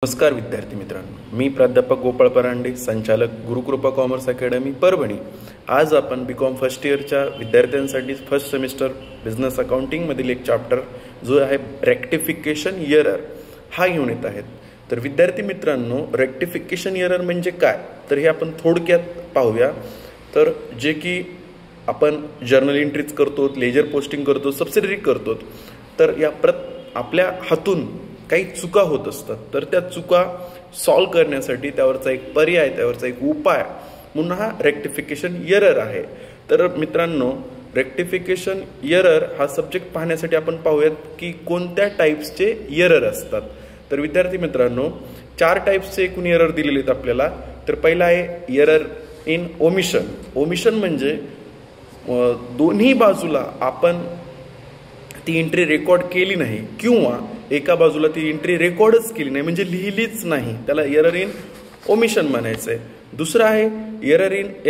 नमस्कार विद्यार्थी मित्रांनो, मी प्राध्यापक गोपाळ परांडे, संचालक गुरुकृपा कॉमर्स अकॅडमी परभणी। आज आपण बीकॉम फर्स्ट इयरच्या विद्यार्थ्यांसाठी फर्स्ट सेमिस्टर बिझनेस अकाउंटिंग मधील एक चॅप्टर जो आहे रेक्टिफिकेशन एरर हा घेऊन येत आहेत। तर विद्यार्थी मित्रांनो, रेक्टिफिकेशन एरर म्हणजे काय तर हे आपण थोडक्यात पाहूया। तर जे की आपण जर्नल एंट्रीज करतो, लेजर पोस्टिंग करतो, सबसिडरी करतो, तर या आपल्या हातून काही चुका होत असतात। तर त्या चुका सॉल्व करण्यासाठी त्यावरचा एक पर्याय, त्यावरचा एक उपाय म्हणून हा रेक्टिफिकेशन एरर आहे। तर मित्रांनो, रेक्टिफिकेशन एरर हा सब्जेक्ट पाहण्यासाठी आपण पाहूयात की कोणत्या टाइप्सचे एरर असतात। तर विद्यार्थी मित्रांनो, 4 टाइप्सचे एकूण एरर दिलेले आहेत आपल्याला। तर पहिला आहे एरर इन ओमिशन। ओमिशन म्हणजे दोन्ही बाजूला आपण ती एंट्री रेकॉर्ड केली नाही किंवा एका बाजूला ती एंट्री रेकॉर्डच केली नाही, म्हणजे लिहिलीच नाही, त्याला एरर इन ओमिशन म्हणायचं आहे। दुसरं आहे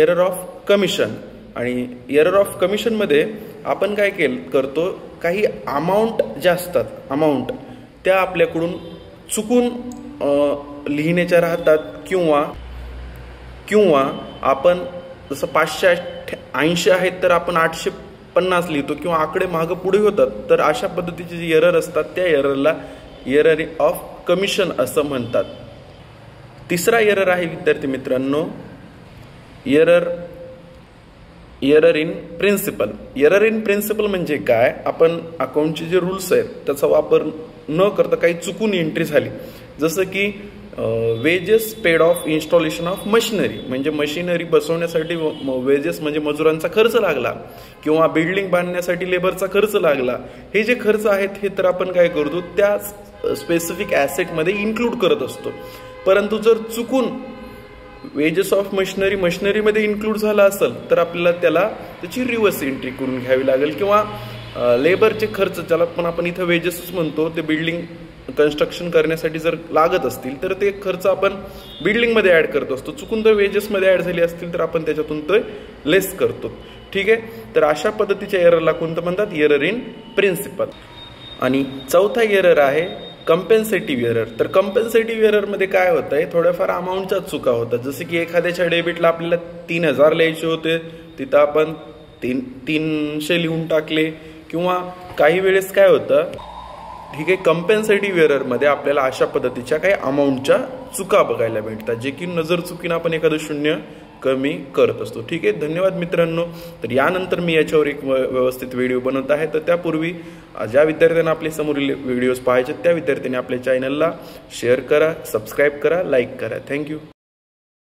एरर ऑफ कमिशन। आणि एरर ऑफ कमिशन मध्ये आपण काय करतो, काही अमाऊंट ज्या असतात, अमाऊंट त्या आपल्याकडून चुकून लिहिण्याच्या राहतात किंवा आपण जसं 580 आहेत तर आपण 850 लिहितो किंवा आकडे मागे पुढे होतात। तर अशा पद्धतीचे जे एरर असतात त्या एररला एरर ऑफ कमिशन असं म्हणतात। तिसरा एरर आहे विद्यार्थी मित्रांनो, error in principle. Error in principle म्हणजे काय, आपण अकाउंटचे जे रूल्स आहेत त्याचा वापर न करता काही चुकून एंट्री झाली, जसं की wedges paid of installation of machinery, म्हणजे मशिनरी बसवण्यासाठी वेजेस म्हणजे मजुरांचा खर्च लागला किंवा बिल्डिंग बांधण्यासाठी लेबरचा खर्च लागला। हे जे खर्च आहेत हे तर आपण काय करतो, त्या स्पेसिफिक ॲसेटमध्ये इन्क्लूड करत असतो। परंतु जर चुकून वेजेस ऑफ मशिनरीमध्ये इन्क्लूड झाला असेल तर आपल्याला त्याची रिव्हर्स एंट्री करून घ्यावी लागेल, किंवा लेबरचे खर्च ज्याला पण आपण इथं वेजेसच म्हणतो, ते बिल्डिंग कन्स्ट्रक्शन करण्यासाठी जर लागत असतील तर ते खर्च आपण बिल्डिंगमध्ये ॲड करत असतो। चुकून जर वेजेसमध्ये ॲड झाली असतील तर आपण त्याच्यातून ते लेस करतो। ठीक आहे, तर अशा पद्धतीच्या एररला कोणतं म्हणतात, एरर इन प्रिन्सिपल। आणि चौथा एरर आहे कंपेन्सेटिव्ह एरर। तर कंपेन्सेटिव्ह एररमध्ये काय होतं आहे, थोड्याफार अमाऊंटच्या चुका होतात, जसे की एखाद्याच्या डेबिटला आपल्याला 3000 लिहायचे होते, तिथं आपण 300 लिहून टाकले, किंवा काही वेळेस काय होतं, ठीक आहे, कंपेन्सेटिव्ह एररमध्ये आपल्याला अशा पद्धतीच्या काही अमाऊंटच्या चुका बघायला मिळतात, जे की नजर चुकीनं आपण एखादं शून्य कमी करत असतो। ठीक आहे, धन्यवाद मित्रांनो। तर यानंतर मी याच्यावर एक व्यवस्थित व्हिडिओ बनवत आहे। तर त्यापूर्वी ज्या विद्यार्थ्यांना आपले समोरील व्हिडिओज पाहायचे त्या विद्यार्थ्यांनी आपल्या चॅनलला शेअर करा, सबस्क्राईब करा, लाईक करा। थँक्यू।